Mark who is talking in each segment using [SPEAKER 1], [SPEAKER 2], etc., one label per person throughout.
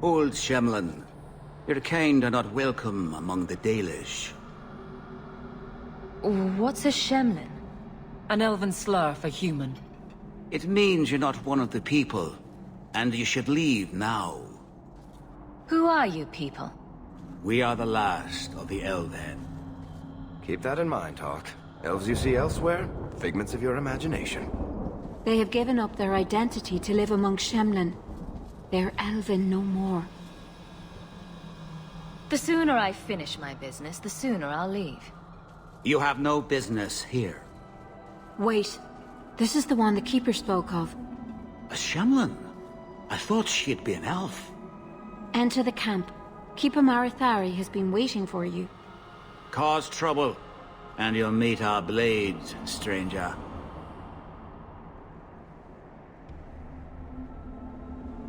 [SPEAKER 1] Old Shemlin, your kind are not welcome among the Dalish.
[SPEAKER 2] What's a Shemlin?
[SPEAKER 3] An elven slur for human.
[SPEAKER 1] It means you're not one of the people, and you should leave now.
[SPEAKER 2] Who are you people?
[SPEAKER 1] We are the last of the Elven.
[SPEAKER 4] Keep that in mind, Hawk. Elves you see elsewhere, figments of your imagination.
[SPEAKER 5] They have given up their identity to live among Shemlin. They're elven no more.
[SPEAKER 2] The sooner I finish my business, the sooner I'll leave.
[SPEAKER 1] You have no business here.
[SPEAKER 5] Wait. This is the one the Keeper spoke of.
[SPEAKER 1] A Shemlin? I thought she'd be an elf.
[SPEAKER 5] Enter the camp. Keeper Marithari has been waiting for you.
[SPEAKER 1] Cause trouble, and you'll meet our blades, stranger.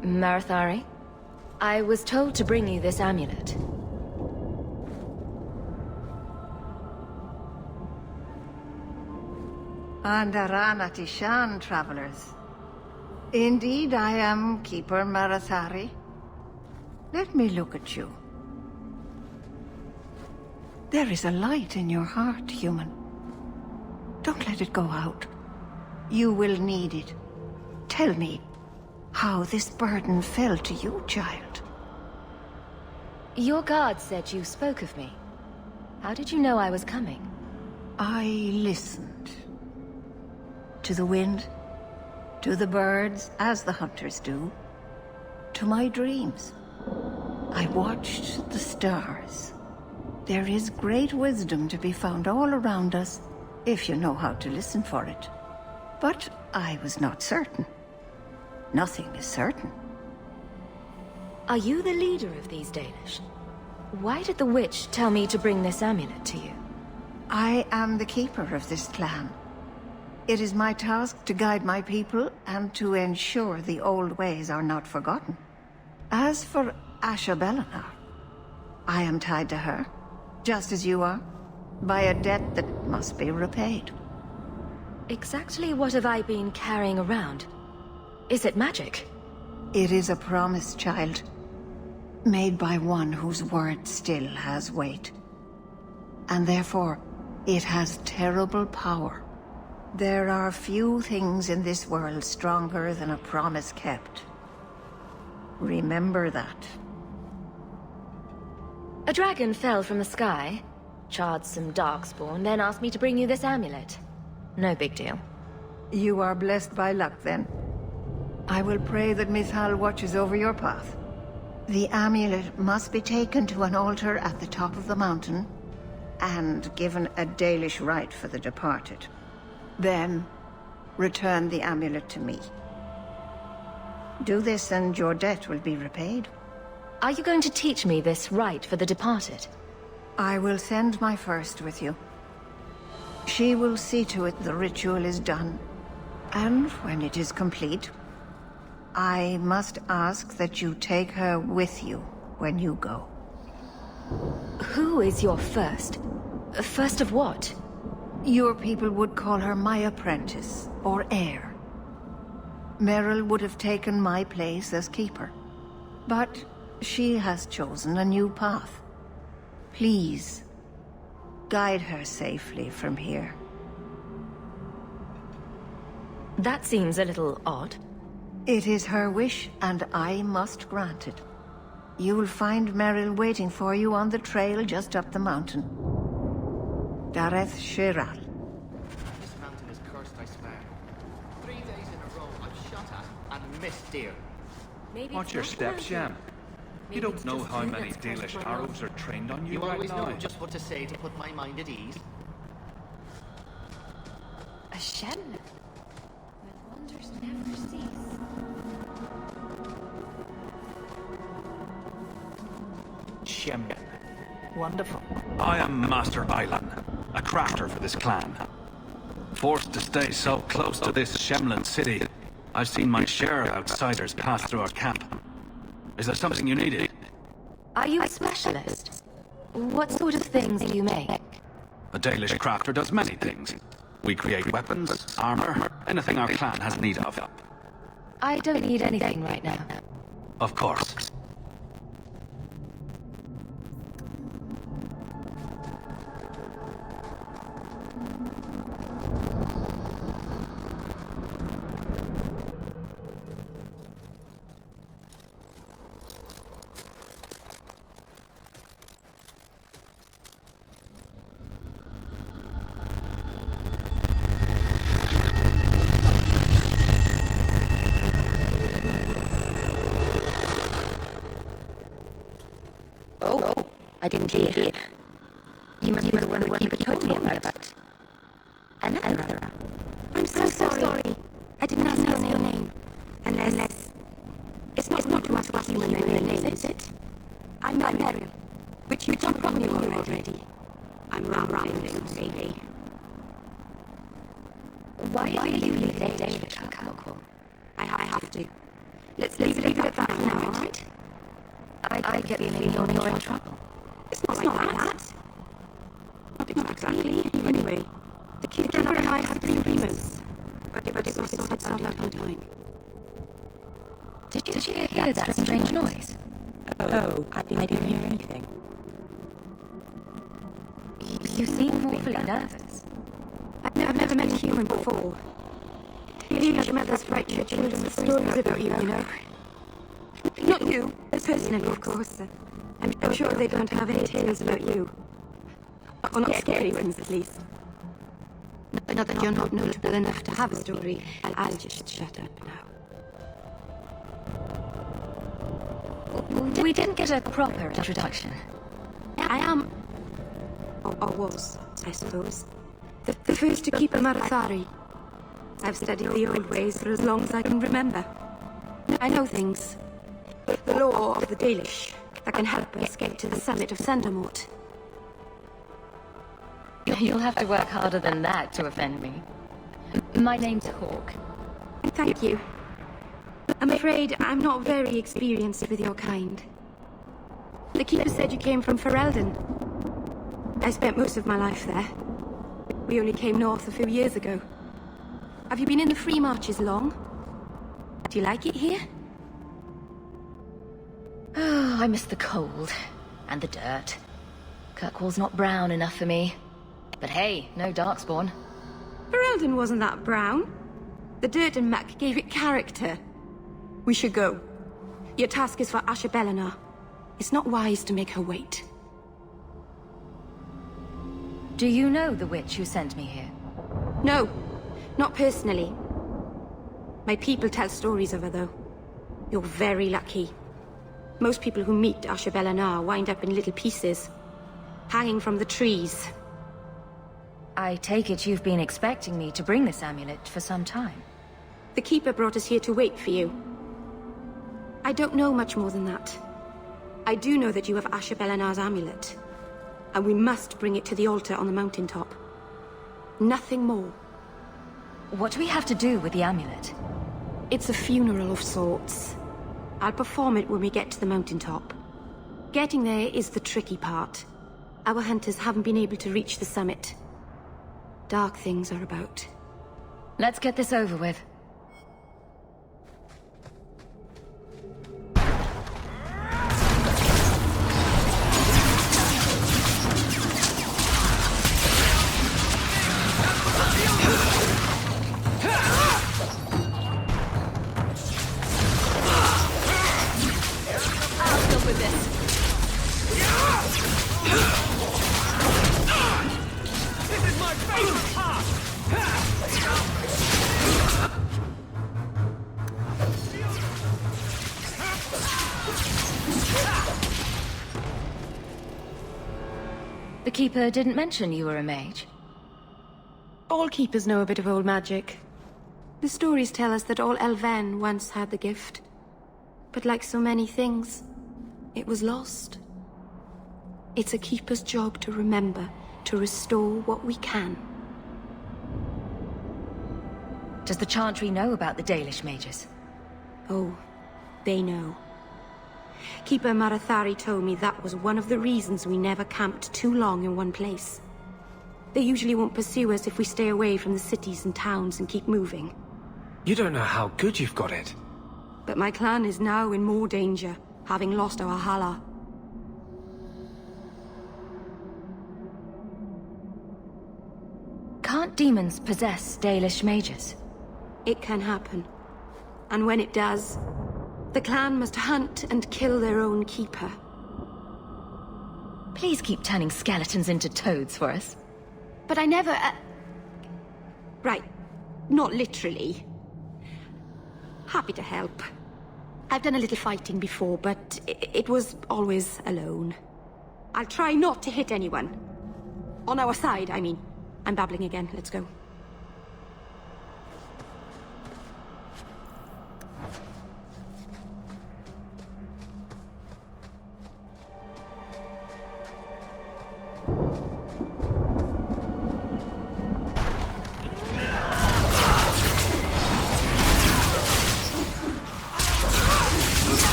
[SPEAKER 2] Marithari, I was told to bring you this amulet.
[SPEAKER 6] Andaran Atishan, travelers. Indeed, I am Keeper Marathari. Let me look at you. There is a light in your heart, human. Don't let it go out. You will need it. Tell me how this burden fell to you, child.
[SPEAKER 2] Your guard said you spoke of me. How did you know I was coming?
[SPEAKER 6] I listened. To the wind, to the birds, as the hunters do, to my dreams. I watched the stars. There is great wisdom to be found all around us, if you know how to listen for it. But I was not certain. Nothing is certain.
[SPEAKER 2] Are you the leader of these Dalish? Why did the witch tell me to bring this amulet to you?
[SPEAKER 6] I am the keeper of this clan. It is my task to guide my people and to ensure the old ways are not forgotten. As for Asha Belinar, I am tied to her, just as you are, by a debt that must be repaid.
[SPEAKER 2] Exactly what have I been carrying around? Is it magic?
[SPEAKER 6] It is a promise, child, made by one whose word still has weight. And therefore, it has terrible power. There are few things in this world stronger than a promise kept. Remember that.
[SPEAKER 2] A dragon fell from the sky, charred some darkspawn, then asked me to bring you this amulet. No big deal.
[SPEAKER 6] You are blessed by luck, then. I will pray that Mithal watches over your path. The amulet must be taken to an altar at the top of the mountain, and given a Dalish rite for the departed. Then, return the amulet to me. Do this and your debt will be repaid.
[SPEAKER 2] Are you going to teach me this rite for the departed?
[SPEAKER 6] I will send my first with you. She will see to it the ritual is done. And when it is complete, I must ask that you take her with you when you go.
[SPEAKER 2] Who is your first? First of what?
[SPEAKER 6] Your people would call her my apprentice, or heir. Meryl would have taken my place as keeper. But she has chosen a new path. Please, guide her safely from here.
[SPEAKER 2] That seems a little odd.
[SPEAKER 6] It is her wish, and I must grant it. You'll find Meryl waiting for you on the trail just up the mountain. Dareth Shiral.
[SPEAKER 7] This mountain is cursed, I swear. 3 days in a row I've shot at and missed deer.
[SPEAKER 8] Watch your steps, Sham. You don't know how many Dalish arrows are trained on you
[SPEAKER 7] You
[SPEAKER 8] right
[SPEAKER 7] always
[SPEAKER 8] now.
[SPEAKER 7] know just what to say to put my mind at ease.
[SPEAKER 5] A Shemlin. When wonders never cease.
[SPEAKER 8] Shemlin.
[SPEAKER 3] Wonderful.
[SPEAKER 8] I am Master Islan, a crafter for this clan. Forced to stay so close to this Shemlin city, I've seen my share of outsiders pass through our camp. Is there something you needed?
[SPEAKER 2] Are you a specialist? What sort of things do you make?
[SPEAKER 8] A Dalish crafter does many things. We create weapons, armor, anything our clan has need of.
[SPEAKER 2] I don't need anything right now.
[SPEAKER 8] Of course.
[SPEAKER 5] I didn't hear. You must be the one the Keeper told me about. Another. I'm so sorry. I didn't ask your name. Unless... It's not to ask what your name is it? I'm Mariel, which you probably know already. I'm rambling, maybe. Why are you leaving David, Uncle? I have to. Let's leave it at that now, right? I get the feeling you're in trouble. It's not like that. Not exactly. Anyway, the Keeper and I had agreements, but it was sorted out on time. Did you hear that strange noise? Oh, I didn't hear anything. You seem awfully nervous. I've never met a human before. Your mother's write your children stories about you, you know. Not you, personally, of course. I'm sure they don't have any tales about you. Or not scary ones, at least. Not that you're not notable enough to have a story. I'll just shut up now.
[SPEAKER 2] We didn't get a proper introduction.
[SPEAKER 5] I am... or was, I suppose. The first to keep a Marathari. I've studied the old ways for as long as I can remember. I know things. The law of the Dalish that can help us get to the summit of Sandamort.
[SPEAKER 2] You'll have to work harder than that to offend me. My name's Hawk.
[SPEAKER 5] Thank you. I'm afraid I'm not very experienced with your kind. The Keeper said you came from Ferelden. I spent most of my life there. We only came north a few years ago. Have you been in the Free Marches long? Do you like it here?
[SPEAKER 2] Oh, I miss the cold. And the dirt. Kirkwall's not brown enough for me. But hey, no Darkspawn.
[SPEAKER 5] Ferelden wasn't that brown. The dirt and muck gave it character. We should go. Your task is for Asha Bellinar. It's not wise to make her wait.
[SPEAKER 2] Do you know the witch who sent me here?
[SPEAKER 5] No, not personally. My people tell stories of her, though. You're very lucky. Most people who meet Asha Bellinar wind up in little pieces, hanging from the trees.
[SPEAKER 2] I take it you've been expecting me to bring this amulet for some time.
[SPEAKER 5] The Keeper brought us here to wait for you. I don't know much more than that. I do know that you have Asha Bellinar's amulet, and we must bring it to the altar on the mountaintop. Nothing more.
[SPEAKER 2] What do we have to do with the amulet?
[SPEAKER 5] It's a funeral of sorts. I'll perform it when we get to the mountaintop. Getting there is the tricky part. Our hunters haven't been able to reach the summit. Dark things are about.
[SPEAKER 2] Let's get this over with. The Keeper didn't mention you were a mage.
[SPEAKER 5] All Keepers know a bit of old magic. The stories tell us that all Elven once had the gift. But like so many things, it was lost. It's a Keeper's job to remember, to restore what we can.
[SPEAKER 2] Does the Chantry know about the Dalish mages?
[SPEAKER 5] Oh, they know. Keeper Marathari told me that was one of the reasons we never camped too long in one place. They usually won't pursue us if we stay away from the cities and towns and keep moving.
[SPEAKER 9] You don't know how good you've got it.
[SPEAKER 5] But my clan is now in more danger, having lost our Hala.
[SPEAKER 2] Can't demons possess Dalish mages?
[SPEAKER 5] It can happen. And when it does, the clan must hunt and kill their own keeper.
[SPEAKER 2] Please keep turning skeletons into toads for us.
[SPEAKER 5] But I never... Right. Not literally. Happy to help. I've done a little fighting before, but it was always alone. I'll try not to hit anyone. On our side, I mean. I'm babbling again. Let's go.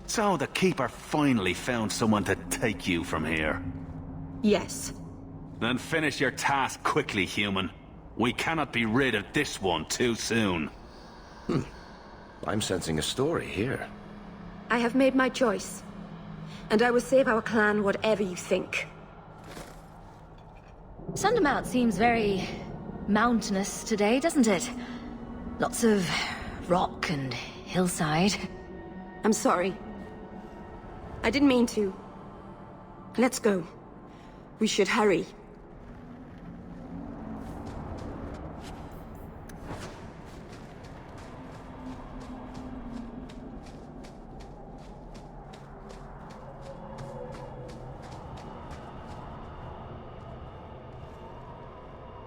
[SPEAKER 8] So the Keeper finally found someone to take you from here.
[SPEAKER 5] Yes.
[SPEAKER 8] Then finish your task quickly, human. We cannot be rid of this one too soon.
[SPEAKER 4] I'm sensing a story here.
[SPEAKER 5] I have made my choice. And I will save our clan whatever you think.
[SPEAKER 2] Sundermount seems very mountainous today, doesn't it? Lots of rock and hillside.
[SPEAKER 5] I'm sorry. I didn't mean to. Let's go. We should hurry.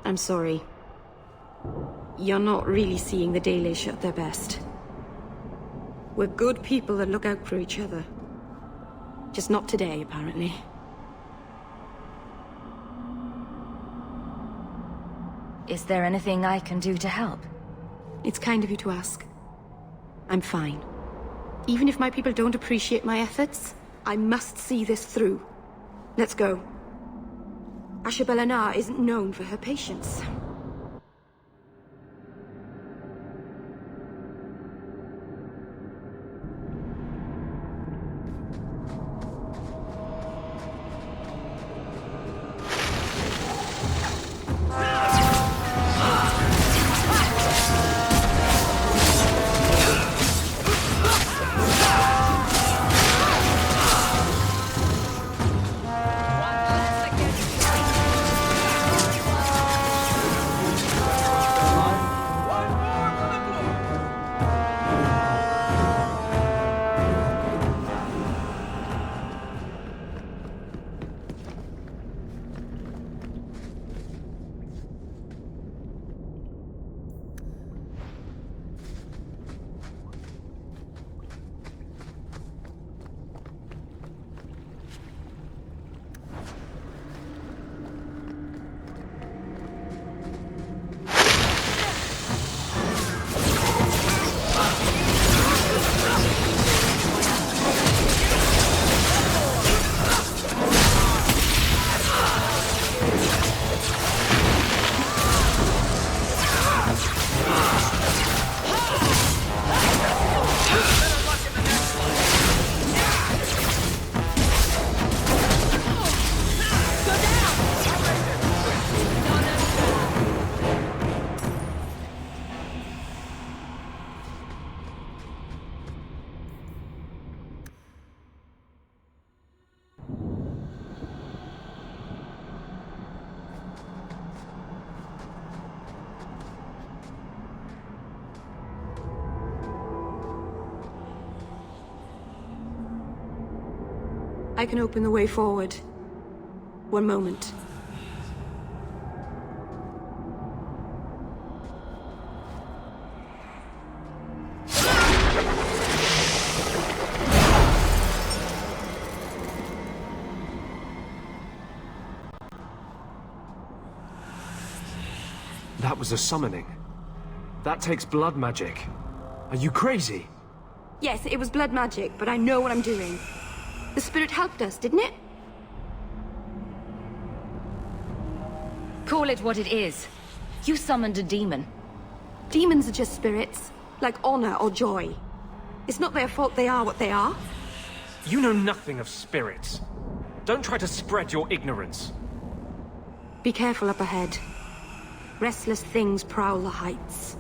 [SPEAKER 5] I'm sorry. You're not really seeing the Dalish at their best. We're good people that look out for each other. Just not today, apparently.
[SPEAKER 2] Is there anything I can do to help?
[SPEAKER 5] It's kind of you to ask. I'm fine. Even if my people don't appreciate my efforts, I must see this through. Let's go. Ashabelanar isn't known for her patience. I can open the way forward. One moment.
[SPEAKER 9] That was a summoning. That takes blood magic. Are you crazy?
[SPEAKER 5] Yes, it was blood magic, but I know what I'm doing. The spirit helped us, didn't it?
[SPEAKER 2] Call it what it is. You summoned a demon.
[SPEAKER 5] Demons are just spirits, like honor or joy. It's not their fault they are what they are.
[SPEAKER 9] You know nothing of spirits. Don't try to spread your ignorance.
[SPEAKER 5] Be careful up ahead. Restless things prowl the heights.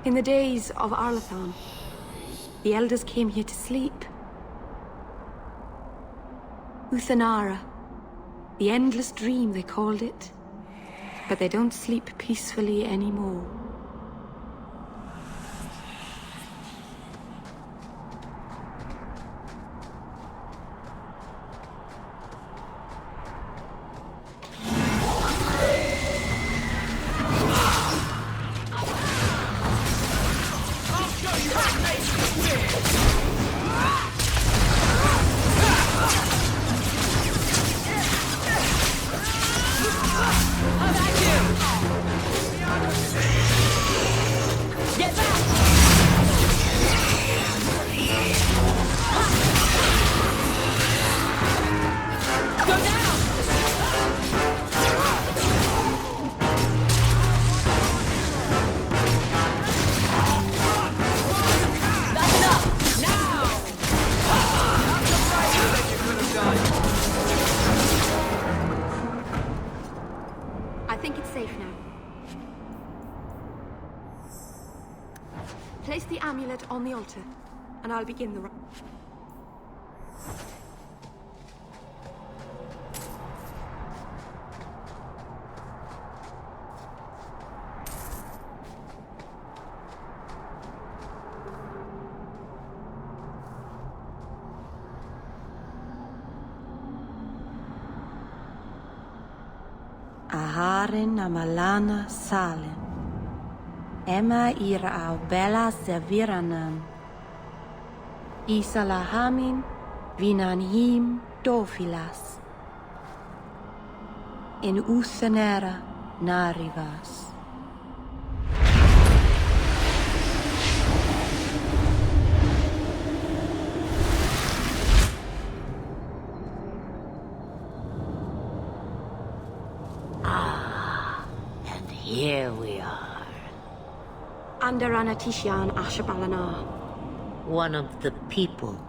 [SPEAKER 5] In the days of Arlathan, the elders came here to sleep. Uthanara, the endless dream they called it. But they don't sleep peacefully anymore. I think it's safe now. Place the amulet on the altar, and I'll begin the...
[SPEAKER 10] Aharin amalana salen. Emma ira au bella serviranan. Isalahamin vinanhim dofilas. In Uthanera narivas.
[SPEAKER 6] Here we are.
[SPEAKER 5] Under Anatishan Ashabalanar.
[SPEAKER 6] One of the people.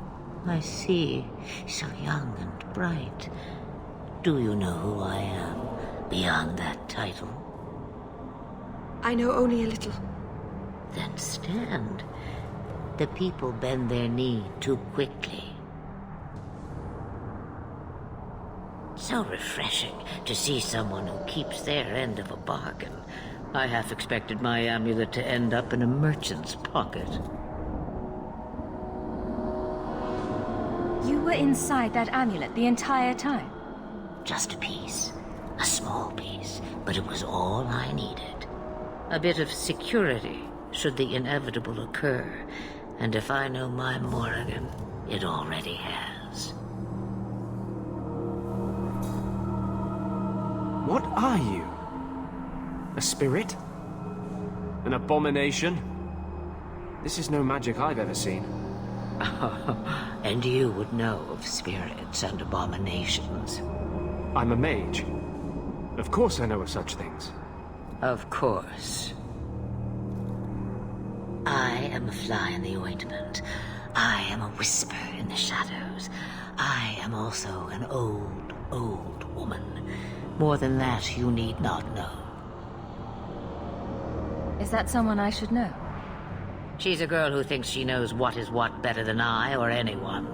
[SPEAKER 6] I see. So young and bright. Do you know who I am, beyond that title?
[SPEAKER 5] I know only a little.
[SPEAKER 6] Then stand. The people bend their knee too quickly. So refreshing to see someone who keeps their end of a bargain. I half expected my amulet to end up in a merchant's pocket.
[SPEAKER 2] You were inside that amulet the entire time?
[SPEAKER 6] Just a piece. A small piece, but it was all I needed. A bit of security, should the inevitable occur. And if I know my Morrigan, it already has.
[SPEAKER 9] What are you? A spirit? An abomination? This is no magic I've ever seen.
[SPEAKER 6] And you would know of spirits and abominations.
[SPEAKER 9] I'm a mage. Of course I know of such things.
[SPEAKER 6] Of course. I am a fly in the ointment. I am a whisper in the shadows. I am also an old, old woman. More than that, you need not know.
[SPEAKER 2] Is that someone I should know?
[SPEAKER 6] She's a girl who thinks she knows what is what better than I or anyone.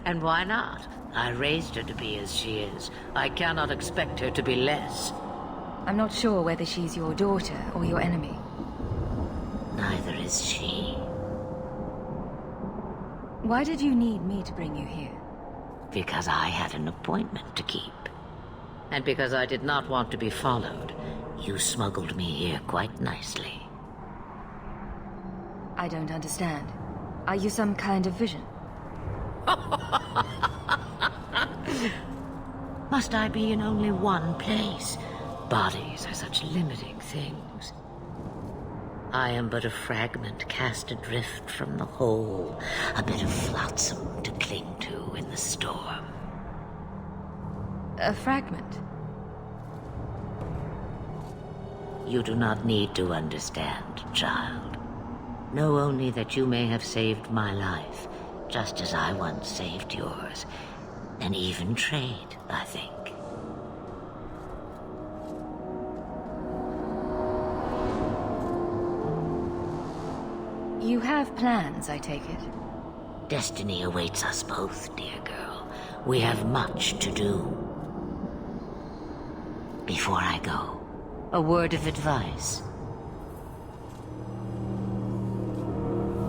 [SPEAKER 6] And why not? I raised her to be as she is. I cannot expect her to be less.
[SPEAKER 2] I'm not sure whether she's your daughter or your enemy.
[SPEAKER 6] Neither is she.
[SPEAKER 2] Why did you need me to bring you here?
[SPEAKER 6] Because I had an appointment to keep. And because I did not want to be followed, you smuggled me here quite nicely.
[SPEAKER 2] I don't understand. Are you some kind of vision?
[SPEAKER 6] Must I be in only one place? Bodies are such limiting things. I am but a fragment cast adrift from the whole, a bit of flotsam to cling to in the storm.
[SPEAKER 2] A fragment?
[SPEAKER 11] You do not need to understand, child. Know only that you may have saved my life, just as I once saved yours. And even trade, I think.
[SPEAKER 2] You have plans, I take it?
[SPEAKER 11] Destiny awaits us both, dear girl. We have much to do. Before I go, a word of advice.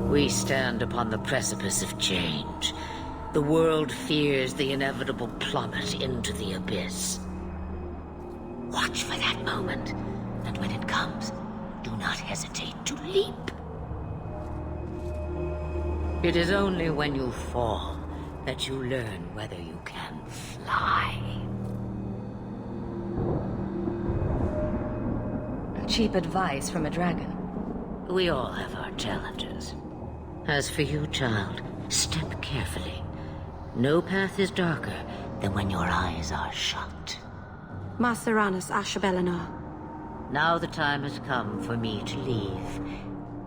[SPEAKER 11] We stand upon the precipice of change. The world fears the inevitable plummet into the abyss. Watch for that moment, and when it comes, do not hesitate to leap. It is only when you fall that you learn whether you can fly.
[SPEAKER 2] Cheap advice from a dragon.
[SPEAKER 11] We all have our challenges. As for you, child, step carefully. No path is darker than when your eyes are shut.
[SPEAKER 5] Maceranus Ashabelinar.
[SPEAKER 11] Now the time has come for me to leave.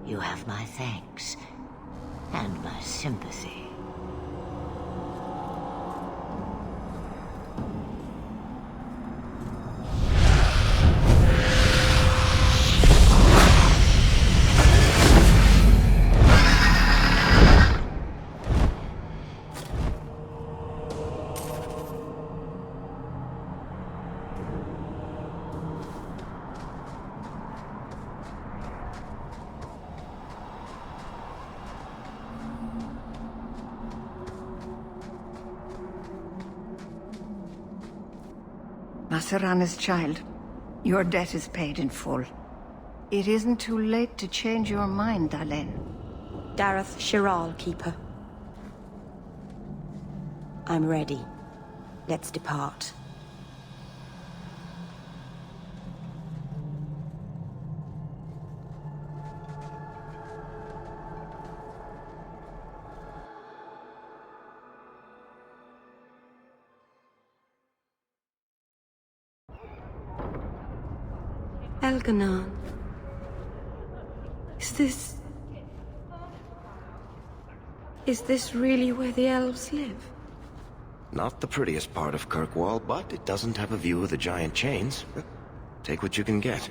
[SPEAKER 11] You have my thanks and my sympathy.
[SPEAKER 6] Macerana's child, your debt is paid in full. It isn't too late to change your mind, Dalen.
[SPEAKER 10] Dareth Shiral, Keeper. I'm ready. Let's depart.
[SPEAKER 5] Elganon. Is this really where the elves live?
[SPEAKER 4] Not the prettiest part of Kirkwall, but it doesn't have a view of the giant chains. Take what you can get.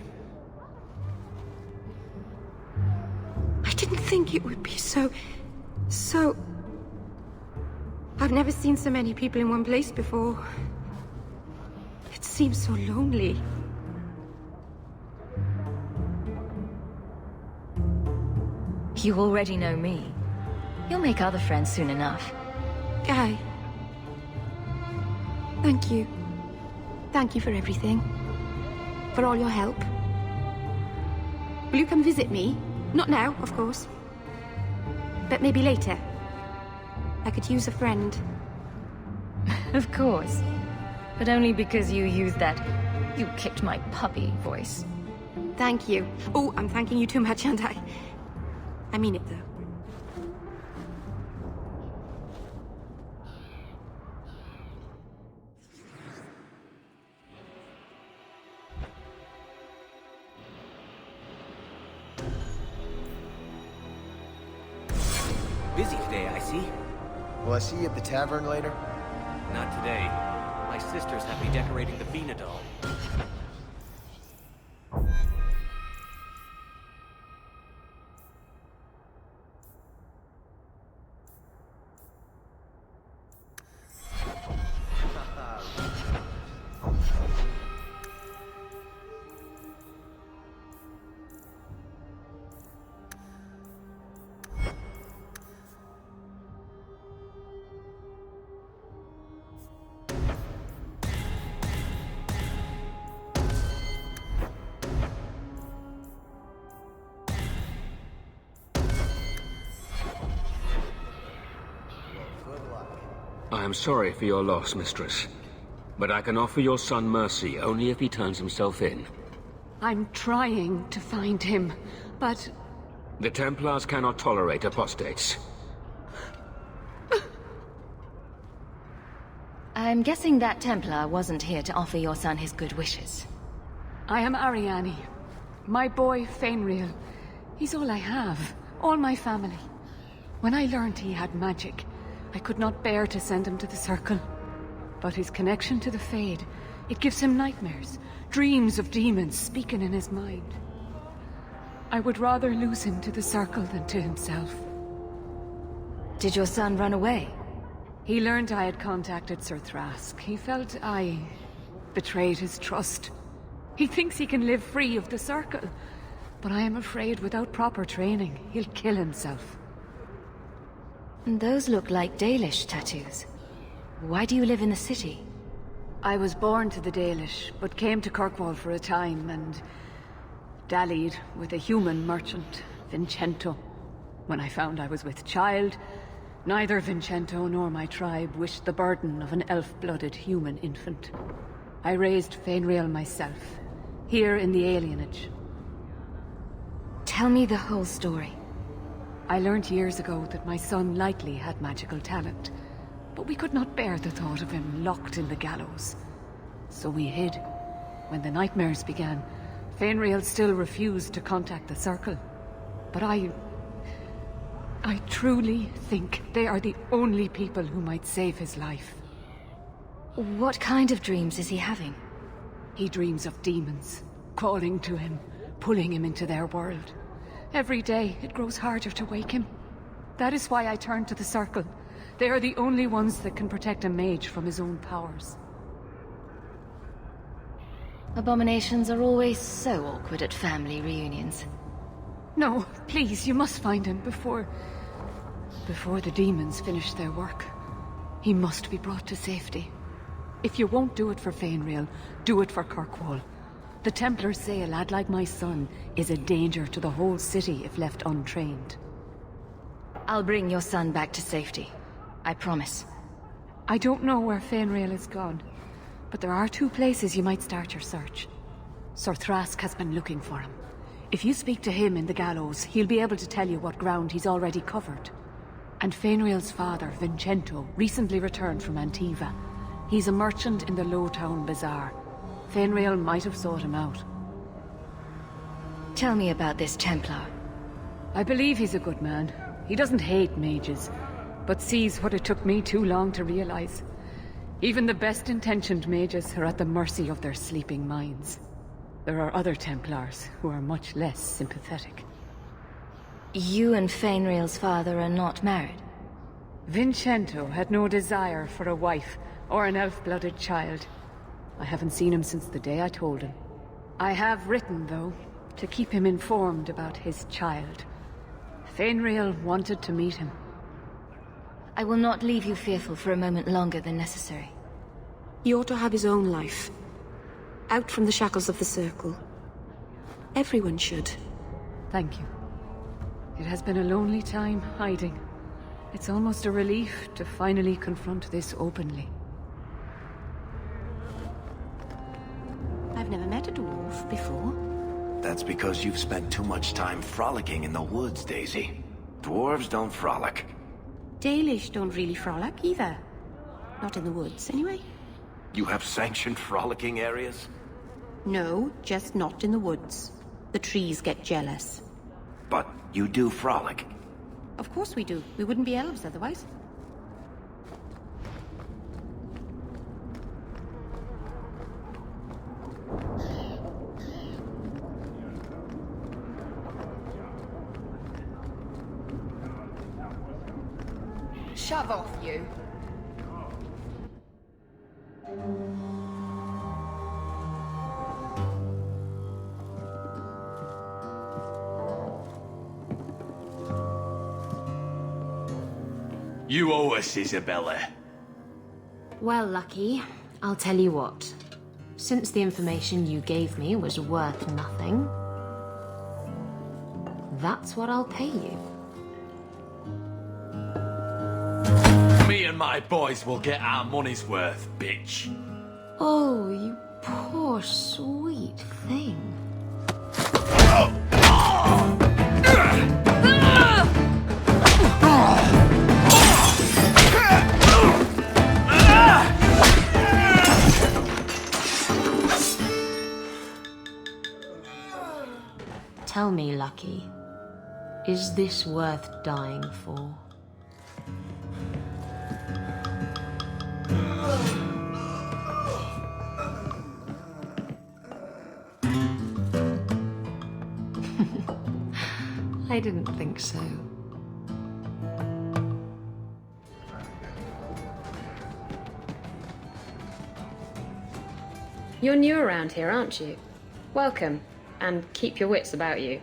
[SPEAKER 5] I didn't think it would be so... I've never seen so many people in one place before. It seems so lonely.
[SPEAKER 2] You already know me. You'll make other friends soon enough.
[SPEAKER 5] Aye. Thank you. Thank you for everything. For all your help. Will you come visit me? Not now, of course. But maybe later. I could use a friend.
[SPEAKER 2] Of course. But only because you used that "you kicked my puppy" voice.
[SPEAKER 5] Thank you. Oh, I'm thanking you too much, aren't I? I mean it, though.
[SPEAKER 7] Busy today, I see.
[SPEAKER 12] Will I see you at the tavern later?
[SPEAKER 7] Not today. My sisters have me decorating the Venadol.
[SPEAKER 13] I am sorry for your loss, mistress. But I can offer your son mercy only if he turns himself in.
[SPEAKER 14] I'm trying to find him, but...
[SPEAKER 13] The Templars cannot tolerate apostates.
[SPEAKER 2] I'm guessing that Templar wasn't here to offer your son his good wishes.
[SPEAKER 14] I am Ariane, My boy, Fainriel. He's all I have. All my family. When I learned he had magic, I could not bear to send him to the Circle. But his connection to the Fade, it gives him nightmares. Dreams of demons speaking in his mind. I would rather lose him to the Circle than to himself.
[SPEAKER 2] Did your son run away?
[SPEAKER 14] He learned I had contacted Sir Thrask. He felt I betrayed his trust. He thinks he can live free of the Circle, but I am afraid without proper training, he'll kill himself.
[SPEAKER 2] Those look like Dalish tattoos. Why do you live in the city?
[SPEAKER 14] I was born to the Dalish, but came to Kirkwall for a time and dallied with a human merchant, Vincento. When I found I was with child, neither Vincento nor my tribe wished the burden of an elf-blooded human infant. I raised Fainriel myself, here in the alienage.
[SPEAKER 2] Tell me the whole story.
[SPEAKER 14] I learned years ago that my son likely had magical talent, but we could not bear the thought of him locked in the gallows. So we hid. When the nightmares began, Fainriel still refused to contact the Circle. But I truly think they are the only people who might save his life.
[SPEAKER 2] What kind of dreams is he having?
[SPEAKER 14] He dreams of demons, calling to him, pulling him into their world. Every day, it grows harder to wake him. That is why I turned to the Circle. They are the only ones that can protect a mage from his own powers.
[SPEAKER 2] Abominations are always so awkward at family reunions.
[SPEAKER 14] No, please, you must find him before the demons finish their work. He must be brought to safety. If you won't do it for Fainriel, do it for Kirkwall. The Templars say a lad like my son is a danger to the whole city if left untrained.
[SPEAKER 2] I'll bring your son back to safety. I promise.
[SPEAKER 14] I don't know where Fainriel is gone, but there are 2 places you might start your search. Sir Thrask has been looking for him. If you speak to him in the gallows, he'll be able to tell you what ground he's already covered. And Fainriel's father, Vincento, recently returned from Antiva. He's a merchant in the Lowtown Bazaar. Fainriel might have sought him out.
[SPEAKER 2] Tell me about this Templar.
[SPEAKER 14] I believe he's a good man. He doesn't hate mages, but sees what it took me too long to realize. Even the best-intentioned mages are at the mercy of their sleeping minds. There are other Templars who are much less sympathetic.
[SPEAKER 2] You and Fainriel's father are not married?
[SPEAKER 14] Vincento had no desire for a wife or an elf-blooded child. I haven't seen him since the day I told him. I have written, though, to keep him informed about his child. Fainriel wanted to meet him.
[SPEAKER 2] I will not leave you fearful for a moment longer than necessary.
[SPEAKER 10] He ought to have his own life. Out from the shackles of the Circle. Everyone should.
[SPEAKER 14] Thank you. It has been a lonely time hiding. It's almost a relief to finally confront this openly.
[SPEAKER 10] I've never met a dwarf before.
[SPEAKER 4] That's because you've spent too much time frolicking in the woods, Daisy. Dwarves don't frolic.
[SPEAKER 10] Dalish don't really frolic either. Not in the woods, anyway.
[SPEAKER 4] You have sanctioned frolicking areas?
[SPEAKER 10] No, just not in the woods. The trees get jealous.
[SPEAKER 4] But you do frolic.
[SPEAKER 10] Of course we do. We wouldn't be elves otherwise.
[SPEAKER 3] Shove off, you.
[SPEAKER 15] You owe us, Isabella.
[SPEAKER 16] Well, Lucky, I'll tell you what. Since the information you gave me was worth nothing, that's what I'll pay you.
[SPEAKER 15] Me and my boys will get our money's worth, bitch.
[SPEAKER 16] Oh, you poor sweet thing. me, Lucky, is this worth dying for? I didn't think so.
[SPEAKER 17] You're new around here, aren't you? Welcome, and keep your wits about you.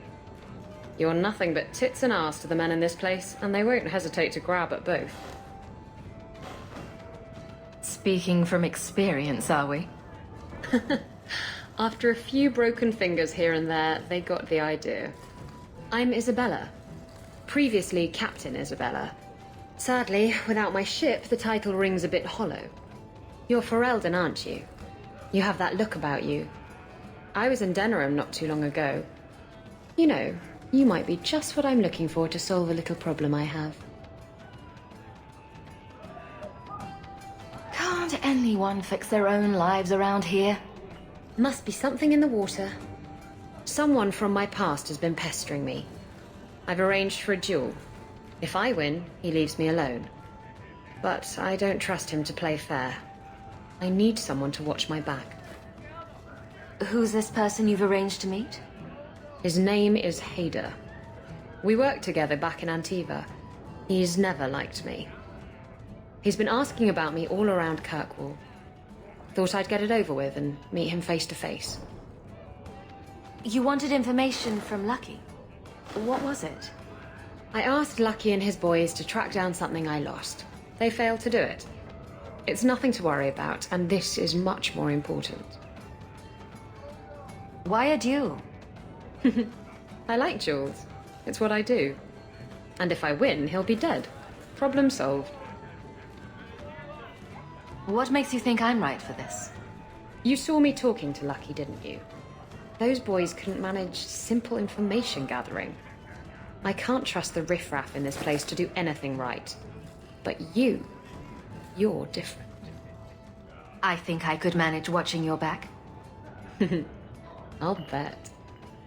[SPEAKER 17] You're nothing but tits and arse to the men in this place, and they won't hesitate to grab at both.
[SPEAKER 2] Speaking from experience, are we?
[SPEAKER 17] After a few broken fingers here and there, they got the idea. I'm Isabella. Previously Captain Isabella. Sadly, without my ship, the title rings a bit hollow. You're Ferelden, aren't you? You have that look about you. I was in Denerim not too long ago. You know, you might be just what I'm looking for to solve a little problem I have.
[SPEAKER 2] Can't anyone fix their own lives around here?
[SPEAKER 17] Must be something in the water. Someone from my past has been pestering me. I've arranged for a duel. If I win, he leaves me alone. But I don't trust him to play fair. I need someone to watch my back.
[SPEAKER 2] Who's this person you've arranged to meet?
[SPEAKER 17] His name is Hader. We worked together back in Antiva. He's never liked me. He's been asking about me all around Kirkwall. Thought I'd get it over with and meet him face to face.
[SPEAKER 2] You wanted information from Lucky? What was it?
[SPEAKER 17] I asked Lucky and his boys to track down something I lost. They failed to do it. It's nothing to worry about, and this is much more important.
[SPEAKER 2] Why a duel?
[SPEAKER 17] I like duels. It's what I do. And if I win, he'll be dead. Problem solved.
[SPEAKER 2] What makes you think I'm right for this?
[SPEAKER 17] You saw me talking to Lucky, didn't you? Those boys couldn't manage simple information gathering. I can't trust the riffraff in this place to do anything right. But you're different.
[SPEAKER 2] I think I could manage watching your back.
[SPEAKER 17] I'll bet.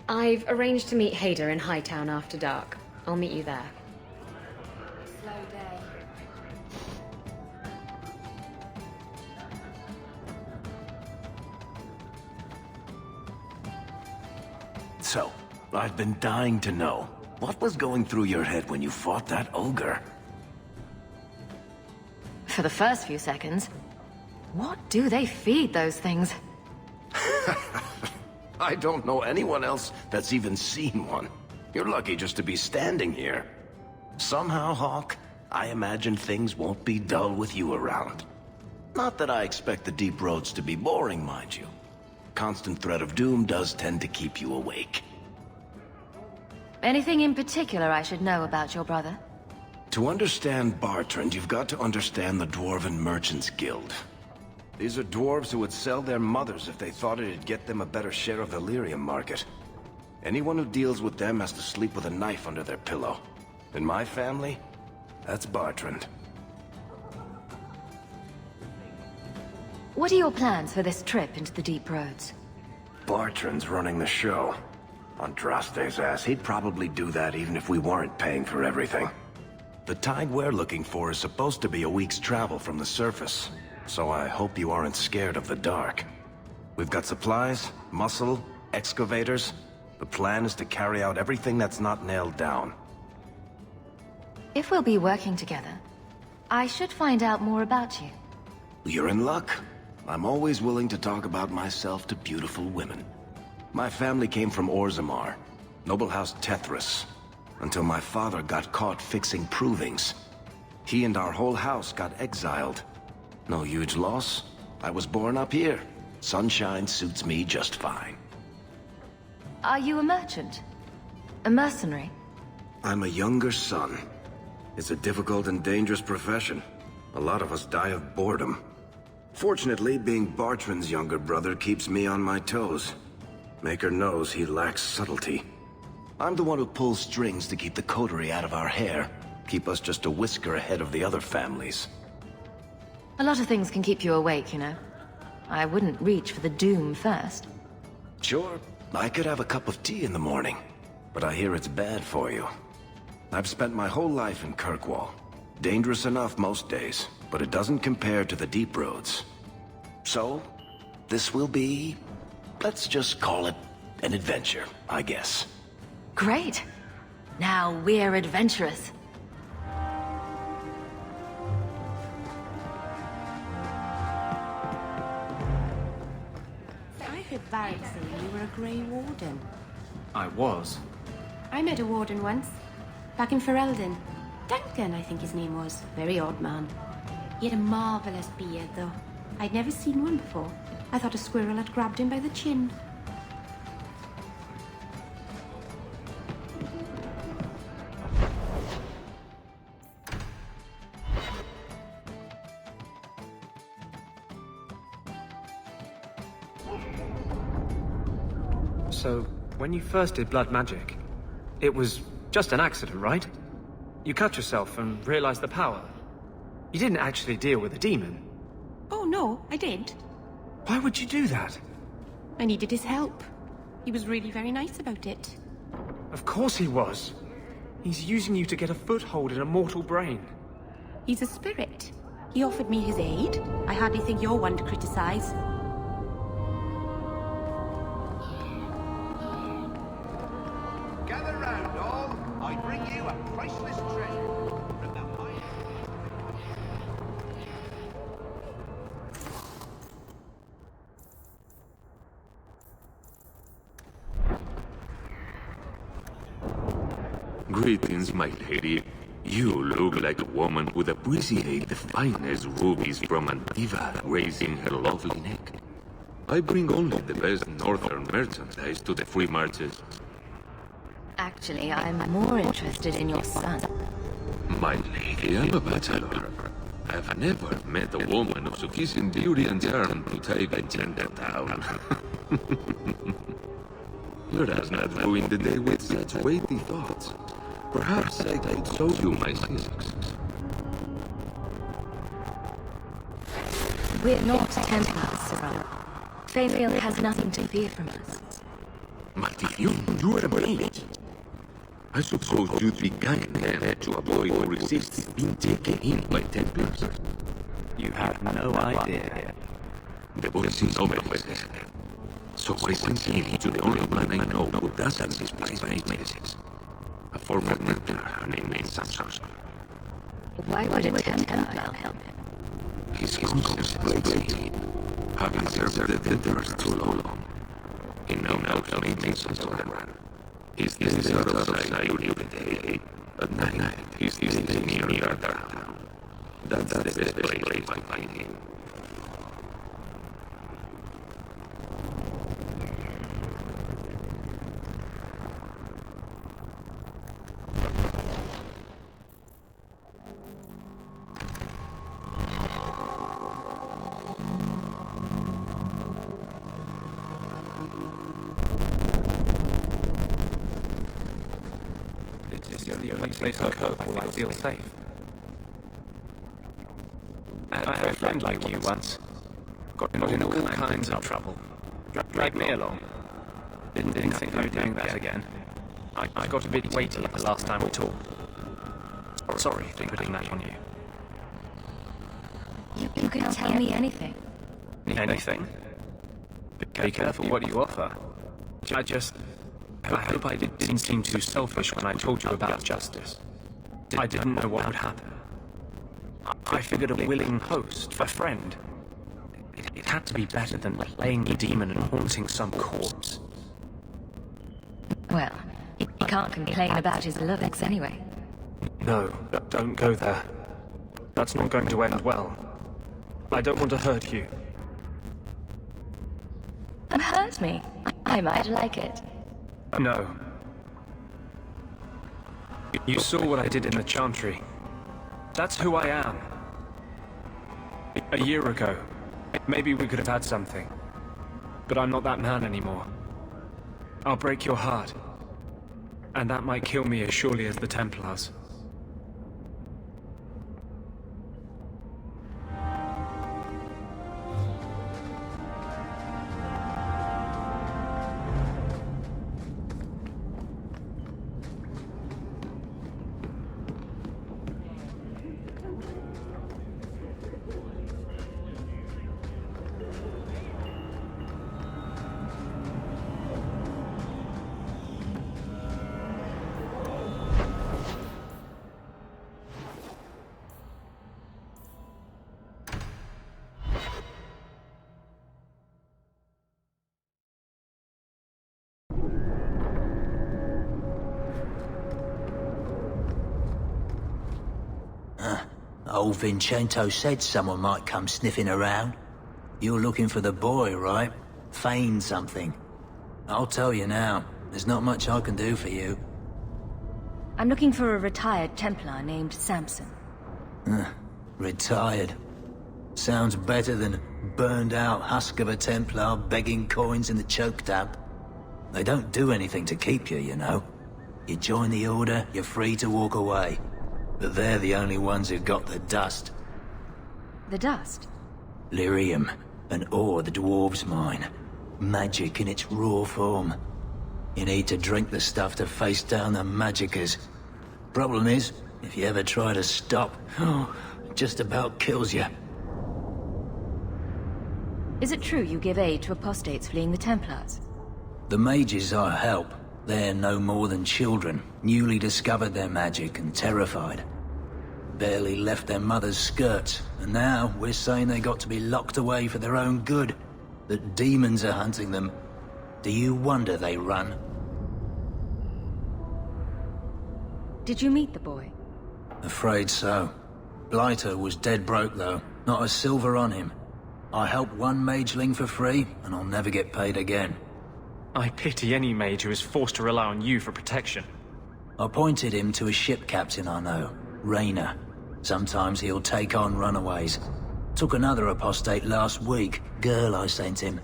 [SPEAKER 17] I've arranged to meet Hader in Hightown after dark. I'll meet you there.
[SPEAKER 2] Slow day.
[SPEAKER 4] So, I've been dying to know. What was going through your head when you fought that ogre?
[SPEAKER 2] For the first few seconds, what do they feed those things?
[SPEAKER 4] I don't know anyone else that's even seen one. You're lucky just to be standing here. Somehow, Hawk, I imagine things won't be dull with you around. Not that I expect the deep roads to be boring, mind you. Constant threat of doom does tend to keep you awake.
[SPEAKER 2] Anything in particular I should know about your brother?
[SPEAKER 4] To understand Bartrand, you've got to understand the Dwarven Merchants Guild. These are dwarves who would sell their mothers if they thought it'd get them a better share of the lyrium market. Anyone who deals with them has to sleep with a knife under their pillow. In my family, that's Bartrand.
[SPEAKER 2] What are your plans for this trip into the deep roads?
[SPEAKER 4] Bartrand's running the show. Andraste's ass, he'd probably do that even if we weren't paying for everything. The tide we're looking for is supposed to be a week's travel from the surface, so I hope you aren't scared of the dark. We've got supplies, muscle, excavators. The plan is to carry out everything that's not nailed down.
[SPEAKER 2] If we'll be working together, I should find out more about you.
[SPEAKER 4] You're in luck. I'm always willing to talk about myself to beautiful women. My family came from Orzammar, noble house Tethras, until my father got caught fixing provings. He and our whole house got exiled. No huge loss. I was born up here. Sunshine suits me just fine.
[SPEAKER 2] Are you a merchant? A mercenary?
[SPEAKER 4] I'm a younger son. It's a difficult and dangerous profession. A lot of us die of boredom. Fortunately, being Bartrand's younger brother keeps me on my toes. Maker knows he lacks subtlety. I'm the one who pulls strings to keep the coterie out of our hair. Keep us just a whisker ahead of the other families.
[SPEAKER 2] A lot of things can keep you awake, you know. I wouldn't reach for the doom first.
[SPEAKER 4] Sure, I could have a cup of tea in the morning. but I hear it's bad for you. I've spent my whole life in Kirkwall. Dangerous enough most days, but it doesn't compare to the deep roads. So, this will be... let's just call it an adventure, I guess.
[SPEAKER 2] Great. Now we're adventurous.
[SPEAKER 16] I heard Barry say you were a Grey Warden.
[SPEAKER 9] I was.
[SPEAKER 16] I met a Warden once, back in Ferelden. Duncan, I think his name was. Very odd man. He had a marvelous beard, though. I'd never seen one before. I thought a squirrel had grabbed him by the chin.
[SPEAKER 9] So, when you first did blood magic, it was just an accident, right? You cut yourself and realized the power. You didn't actually deal with a demon.
[SPEAKER 16] Oh, no, I did.
[SPEAKER 9] Why would you do that?
[SPEAKER 16] I needed his help. He was really very nice about it.
[SPEAKER 9] Of course he was. He's using you to get a foothold in a mortal brain.
[SPEAKER 16] He's a spirit. He offered me his aid. I hardly think you're one to criticize.
[SPEAKER 18] Gather round, all. I bring you a priceless treasure from the mine.
[SPEAKER 13] Greetings, my lady. You look like a woman who'd appreciate the finest rubies from Antiva raising her lovely neck. I bring only the best northern merchandise to the free marches.
[SPEAKER 2] Actually, I'm more interested in your son.
[SPEAKER 13] My lady, I'm a bachelor. I've never met a woman of sufficient beauty and charm to take a gender down. Let us not ruin the day with such weighty thoughts. Perhaps I could show you my silks.
[SPEAKER 2] We're not Templars, Sir. Fairfield has nothing to fear from us.
[SPEAKER 13] Maldición, you are a mage. I suppose you'd be kind then to avoid or resist being taken in by Templars.
[SPEAKER 9] You have no idea.
[SPEAKER 13] The voice is obvious. So I sent him to the only man I know who doesn't despise mages. A former Templar named Samson.
[SPEAKER 2] Why would a Templar help him?
[SPEAKER 13] His conscience plagues him, having served the Templars too long. He now knows mages and so on. His days are of society of the day. At night, he stays near our town. That's the best place to find him.
[SPEAKER 9] The only place I cope where I feel safe. I had a friend like you once. Got in all kinds of trouble. Dragged me along. Didn't think I'd be doing that again. I got a bit weighty the last time we talked. Sorry for putting that on you.
[SPEAKER 2] You can tell me anything.
[SPEAKER 9] Anything? Be careful what you offer. I hope I didn't seem too selfish when I told you about justice. I didn't know what would happen. I figured a willing host, a friend. It had to be better than playing a demon and haunting some corpse.
[SPEAKER 2] Well, he can't complain about his beloveds anyway.
[SPEAKER 9] No, don't go there. That's not going to end well. I don't want to hurt you.
[SPEAKER 2] Hurt me? I might like it.
[SPEAKER 9] No. You saw what I did in the Chantry. That's who I am. A year ago, maybe we could have had something. But I'm not that man anymore. I'll break your heart. And that might kill me as surely as the Templars.
[SPEAKER 19] Old Vincento said someone might come sniffing around. You're looking for the boy, right? Feign something. I'll tell you now, there's not much I can do for you.
[SPEAKER 2] I'm looking for a retired Templar named Samson.
[SPEAKER 19] Retired. Sounds better than burned-out husk of a Templar begging coins in the choke damp. They don't do anything to keep you, you know. You join the Order, you're free to walk away. But they're the only ones who've got the dust.
[SPEAKER 2] The dust?
[SPEAKER 19] Lyrium, an ore the dwarves mine. Magic in its raw form. You need to drink the stuff to face down the magicers. Problem is, if you ever try to stop, it just about kills you.
[SPEAKER 2] Is it true you give aid to apostates fleeing the Templars?
[SPEAKER 19] The mages I help, they're no more than children, newly discovered their magic and terrified. Barely left their mother's skirts, and now we're saying they got to be locked away for their own good. That demons are hunting them. Do you wonder they run?
[SPEAKER 2] Did you meet the boy?
[SPEAKER 19] Afraid so. Blighter was dead broke though, not a silver on him. I helped one mageling for free, and I'll never get paid again.
[SPEAKER 9] I pity any mage who is forced to rely on you for protection.
[SPEAKER 19] I pointed him to a ship captain I know, Rayner. Sometimes he'll take on runaways. Took another apostate last week, girl I sent him.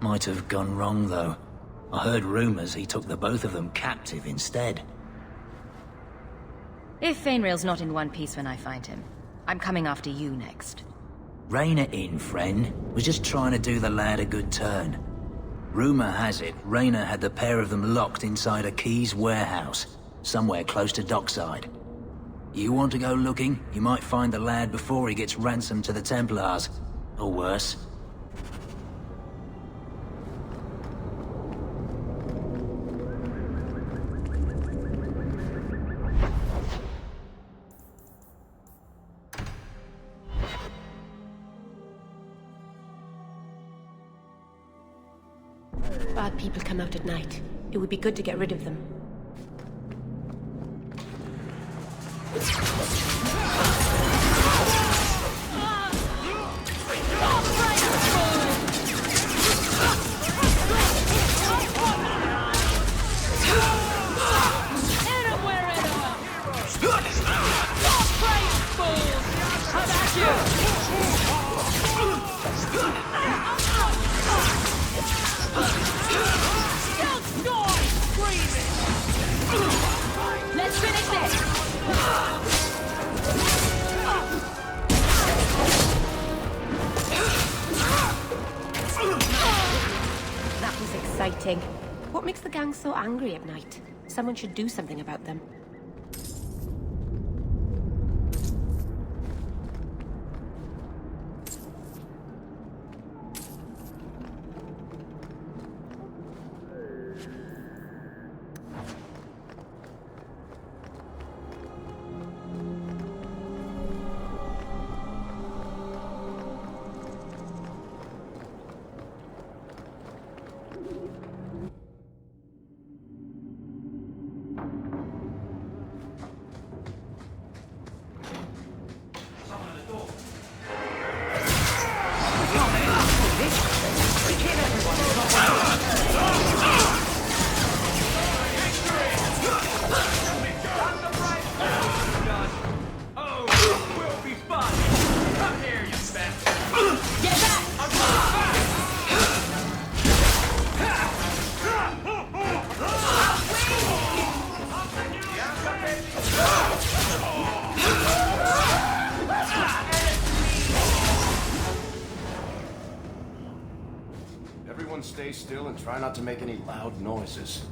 [SPEAKER 19] Might have gone wrong though. I heard rumors he took the both of them captive instead.
[SPEAKER 2] If Fainrail's not in one piece when I find him, I'm coming after you next.
[SPEAKER 19] Rayner in, friend. Was just trying to do the lad a good turn. Rumor has it, Rayner had the pair of them locked inside a Keys warehouse, somewhere close to dockside. You want to go looking? You might find the lad before he gets ransomed to the Templars. Or worse.
[SPEAKER 16] Bad people come out at night. It would be good to get rid of them.
[SPEAKER 2] Let's finish this!
[SPEAKER 16] That was exciting. What makes the gang so angry at night? Someone should do something about them.
[SPEAKER 4] Everyone stay still and try not to make any loud noises.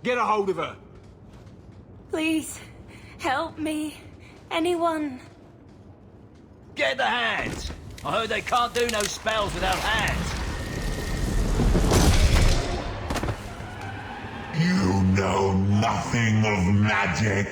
[SPEAKER 15] Get a hold of her!
[SPEAKER 5] Please, help me. Anyone.
[SPEAKER 19] Get the hands! I heard they can't do no spells without hands.
[SPEAKER 13] You know nothing of magic.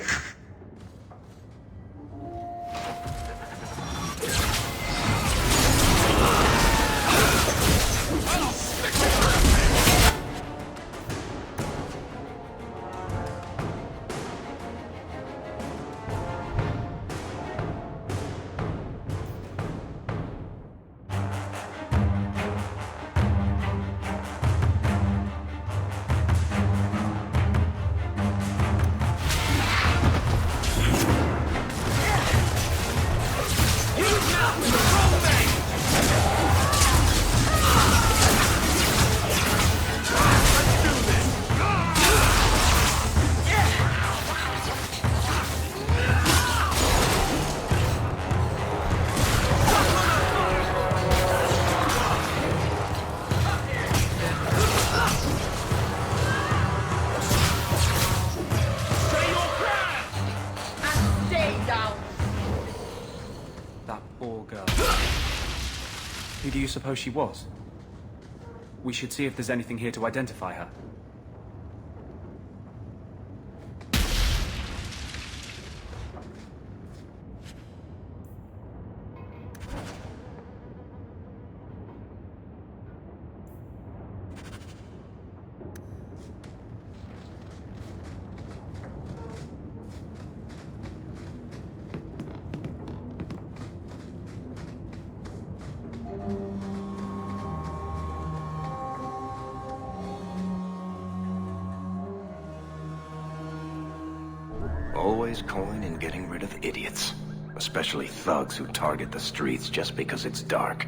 [SPEAKER 9] suppose she was? We should see if there's anything here to identify her.
[SPEAKER 4] Always coin and getting rid of idiots. Especially thugs who target the streets just because it's dark.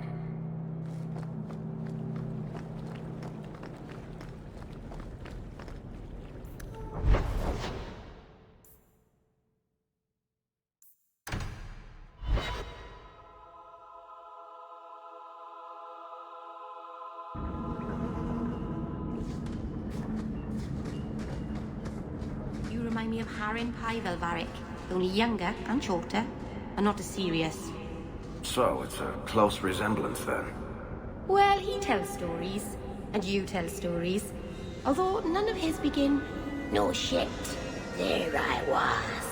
[SPEAKER 16] You remind me of Harin Pyvelvarik, only younger and shorter, and not as serious.
[SPEAKER 4] So, it's a close resemblance then.
[SPEAKER 16] Well, he tells stories, and you tell stories. Although none of his begin, "No shit, there I was."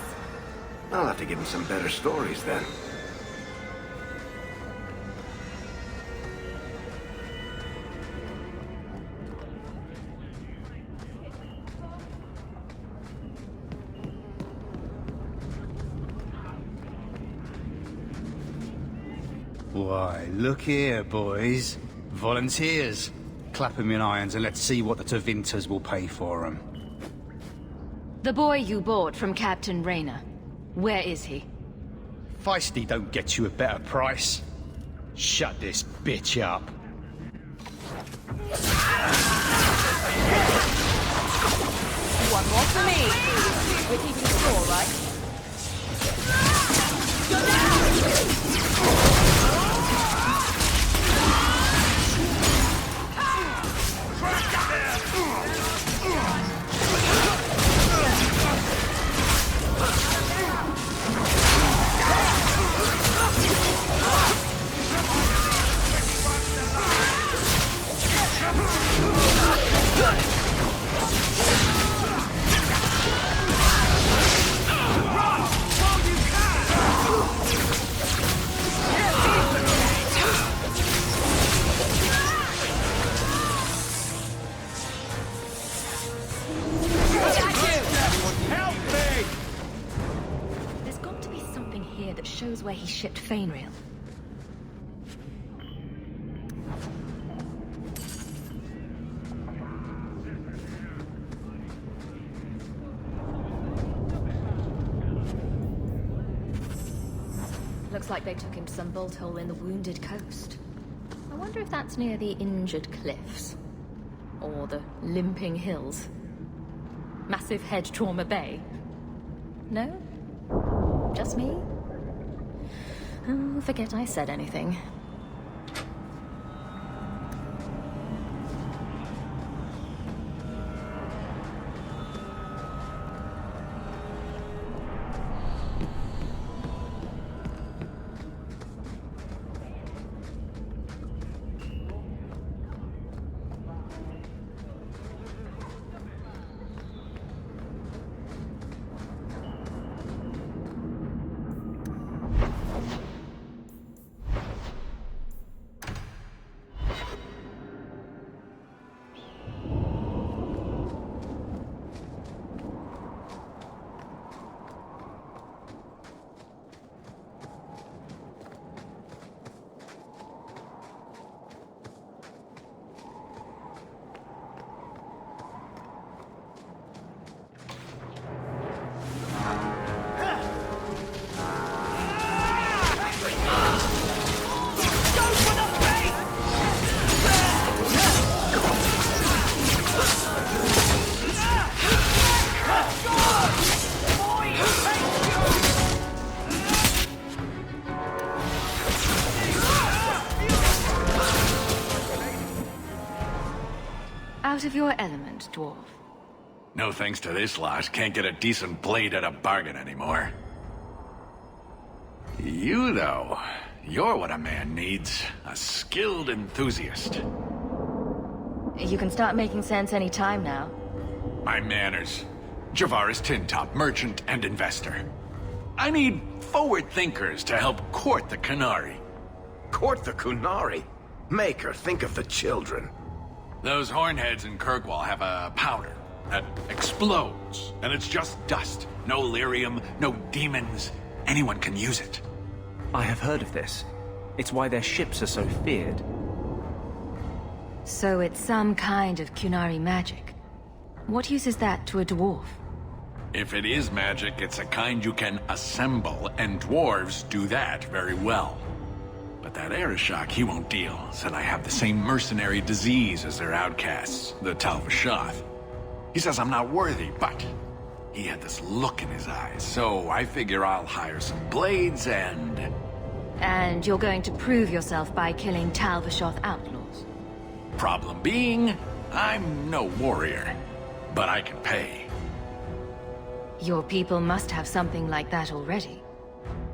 [SPEAKER 4] I'll have to give him some better stories then.
[SPEAKER 20] Why, look here, boys. Volunteers. Clap 'em in irons and let's see what the Tevinters will pay for 'em.
[SPEAKER 2] The boy you bought from Captain Rayner. Where is he?
[SPEAKER 20] Feisty don't get you a better price. Shut this bitch up.
[SPEAKER 3] One more for me. We're keeping score, right? You're down!
[SPEAKER 2] There's got to be something here that shows where he shipped Fainrail. Looks like they took him to some bolt hole in the Wounded Coast. I wonder if that's near the Injured Cliffs. Or the Limping Hills. Massive Head Trauma Bay. No? Just me? Oh, forget I said anything. Out of your element, dwarf.
[SPEAKER 8] No thanks to this lot, can't get a decent blade at a bargain anymore. You, though,
[SPEAKER 15] You're what a man needs. A skilled enthusiast.
[SPEAKER 2] You can start making sense any time now.
[SPEAKER 15] My manners. Javaris Tintop, merchant and investor. I need forward thinkers to help court the Qunari.
[SPEAKER 4] Court the Qunari? Maker, think of the children.
[SPEAKER 15] Those hornheads in Kirkwall have a powder that explodes, and it's just dust. No lyrium, no demons. Anyone can use it.
[SPEAKER 9] I have heard of this. It's why their ships are so feared.
[SPEAKER 2] So it's some kind of Qunari magic. What use is that to a dwarf?
[SPEAKER 15] If it is magic, it's a kind you can assemble, and dwarves do that very well. But that Arishok, he won't deal. Said I have the same mercenary disease as their outcasts, the Tal-Vashoth. He says I'm not worthy, but he had this look in his eyes, so I figure I'll hire some blades and...
[SPEAKER 2] And you're going to prove yourself by killing Tal-Vashoth outlaws?
[SPEAKER 15] Problem being, I'm no warrior, but I can pay.
[SPEAKER 2] Your people must have something like that already.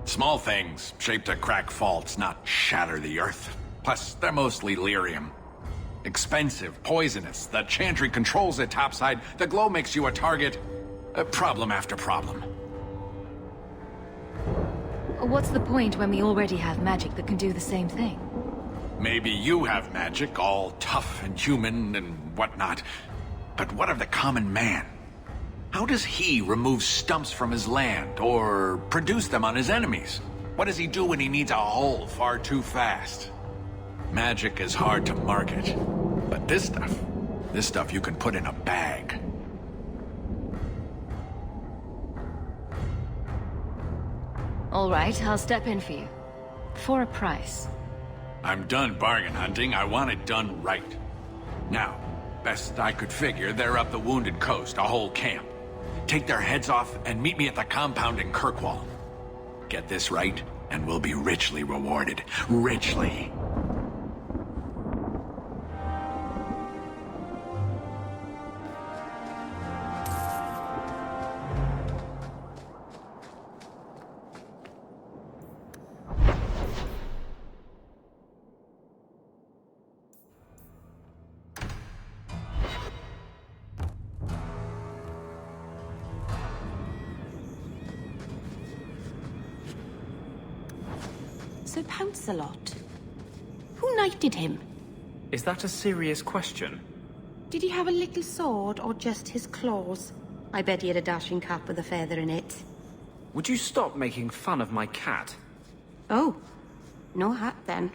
[SPEAKER 15] Small things, shaped to crack faults, not shatter the earth. Plus, they're mostly lyrium. Expensive, poisonous, the chantry controls it topside, the glow makes you a target. Problem after problem.
[SPEAKER 2] What's the point when we already have magic that can do the same thing?
[SPEAKER 15] Maybe you have magic, all tough and human and whatnot. But what of the common man? How does he remove stumps from his land, or produce them on his enemies? What does he do when he needs a hole far too fast? Magic is hard to market, but this stuff you can put in a bag.
[SPEAKER 2] All right, I'll step in for you. For a price.
[SPEAKER 15] I'm done bargain hunting, I want it done right. Now, best I could figure, they're up the Wounded Coast, a whole camp. Take their heads off and meet me at the compound in Kirkwall. Get this right, and we'll be richly rewarded. Richly.
[SPEAKER 16] Sir Pouncelot. Who knighted him?
[SPEAKER 9] Is that a serious question?
[SPEAKER 16] Did he have a little sword, or just his claws? I bet he had a dashing cap with a feather in it.
[SPEAKER 9] Would you stop making fun of my cat?
[SPEAKER 16] Oh, no hat then.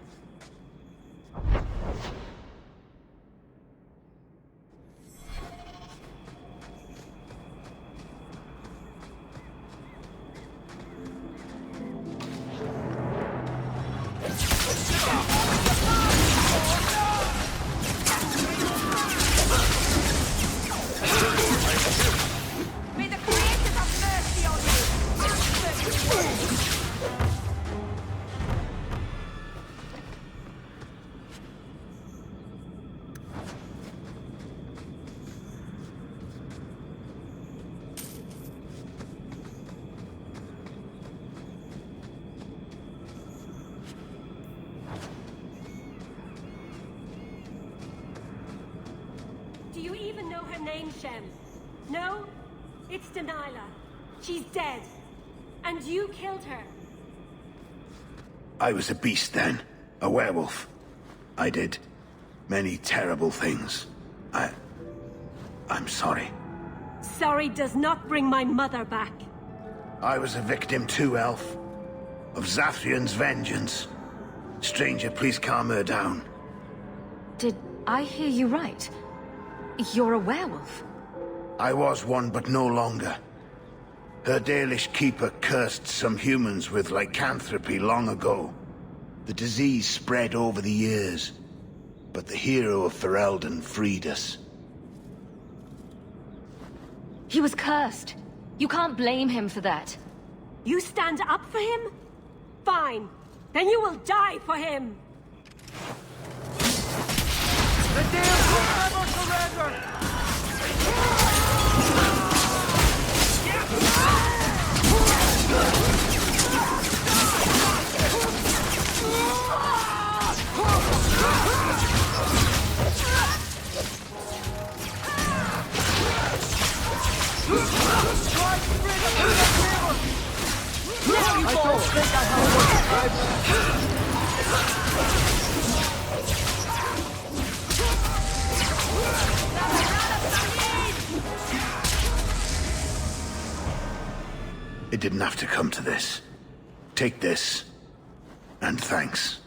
[SPEAKER 21] Do you even know her name, Shem? No? It's Delilah. She's dead. And you killed her.
[SPEAKER 4] I was a beast then. A werewolf. I did many terrible things. I'm sorry.
[SPEAKER 21] Sorry does not bring my mother back.
[SPEAKER 4] I was a victim too, Elf. Of Zathrian's vengeance. Stranger, please calm her down.
[SPEAKER 2] Did I hear you right? You're a werewolf?
[SPEAKER 4] I was one, but no longer. Her Dalish keeper cursed some humans with lycanthropy long ago. The disease spread over the years, but the hero of Ferelden freed us.
[SPEAKER 2] He was cursed. You can't blame him for that.
[SPEAKER 21] You stand up for him? Fine. Then you will die for him.
[SPEAKER 18] The deal will never surrender!
[SPEAKER 4] It didn't have to come to this. Take this. And thanks.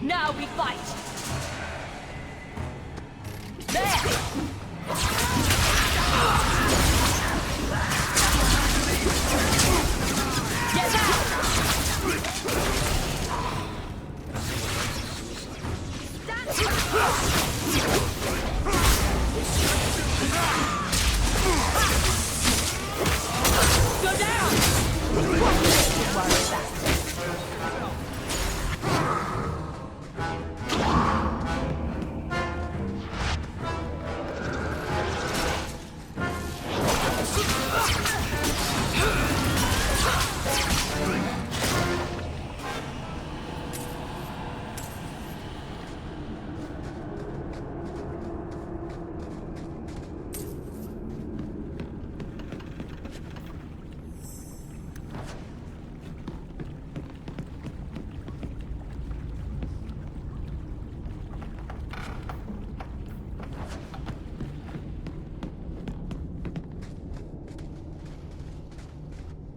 [SPEAKER 3] Now we fight! There! Get Go down! Don't worry about it.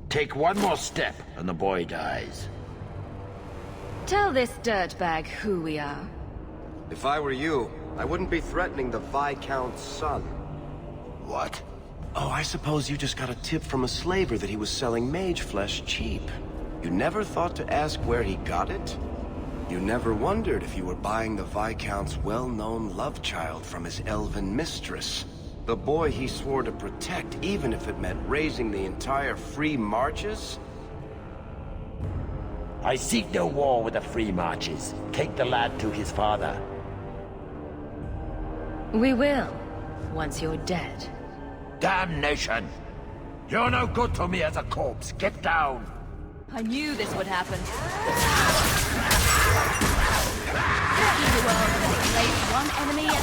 [SPEAKER 18] Take one more step, and the boy dies.
[SPEAKER 2] Tell this dirtbag who we are.
[SPEAKER 12] If I were you, I wouldn't be threatening the Viscount's son.
[SPEAKER 4] What? Oh, I suppose you just got a tip from a slaver that he was selling mage flesh cheap. You never thought to ask where he got it? You never wondered if you were buying the Viscount's well-known love child from his elven mistress. The boy he swore to protect, even if it meant raising the entire Free Marches?
[SPEAKER 18] I seek no war with the Free Marches. Take the lad to his father.
[SPEAKER 2] We will, once you're dead.
[SPEAKER 18] Damnation! You're no good to me as a corpse. Get down!
[SPEAKER 3] I knew this would happen. The world has placed one enemy at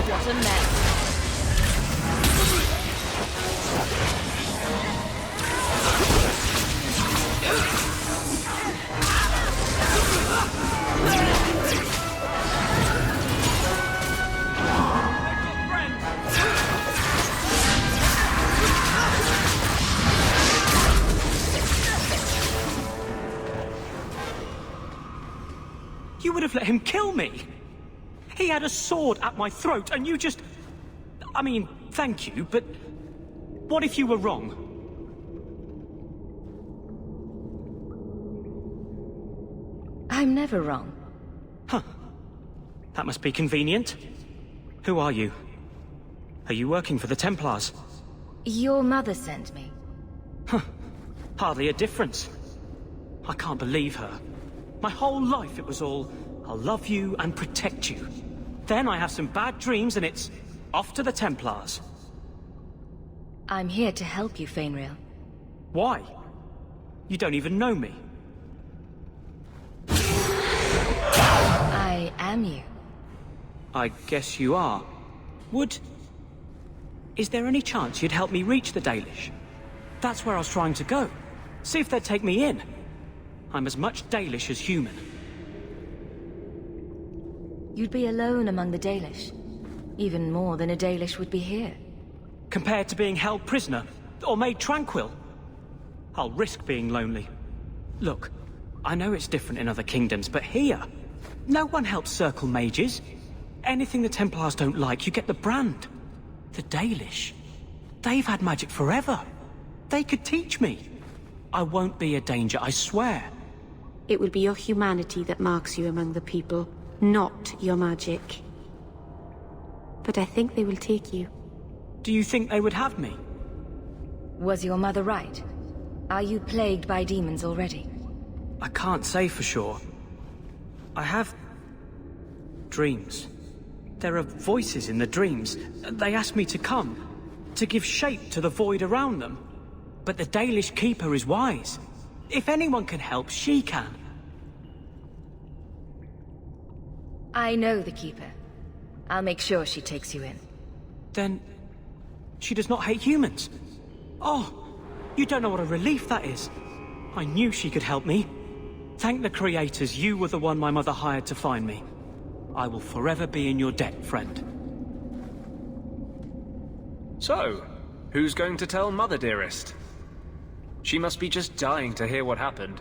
[SPEAKER 2] What a mess.
[SPEAKER 9] You would have let him kill me! He had a sword at my throat, and you just... I mean, thank you, but... what if you were wrong?
[SPEAKER 2] I'm never wrong.
[SPEAKER 9] Huh. That must be convenient. Who are you? Are you working for the Templars?
[SPEAKER 2] Your mother sent me.
[SPEAKER 9] Huh. Hardly a difference. I can't believe her. My whole life it was all, I'll love you and protect you. Then I have some bad dreams and it's off to the Templars.
[SPEAKER 2] I'm here to help you, Fainrail.
[SPEAKER 9] Why? You don't even know me.
[SPEAKER 2] I am you.
[SPEAKER 9] I guess you are. Is there any chance you'd help me reach the Dalish? That's where I was trying to go. See if they'd take me in. I'm as much Dalish as human.
[SPEAKER 2] You'd be alone among the Dalish. Even more than a Dalish would be here.
[SPEAKER 1] Compared to being held prisoner, or made tranquil? I'll risk being lonely. Look, I know it's different in other kingdoms, but here, no one helps circle mages. Anything the Templars don't like, you get the brand. The Dalish, they've had magic forever. They could teach me. I won't be a danger, I swear.
[SPEAKER 10] It will be your humanity that marks you among the people, not your magic. But I think they will take you.
[SPEAKER 1] Do you think they would have me?
[SPEAKER 2] Was your mother right? Are you plagued by demons already?
[SPEAKER 1] I can't say for sure. I have dreams. There are voices in the dreams. They ask me to come, to give shape to the void around them. But the Dalish Keeper is wise. If anyone can help, she can.
[SPEAKER 2] I know the Keeper. I'll make sure she takes you in.
[SPEAKER 1] Then she does not hate humans. Oh, you don't know what a relief that is. I knew she could help me. Thank the creators, you were the one my mother hired to find me. I will forever be in your debt, friend.
[SPEAKER 9] So, who's going to tell Mother Dearest? She must be just dying to hear what happened.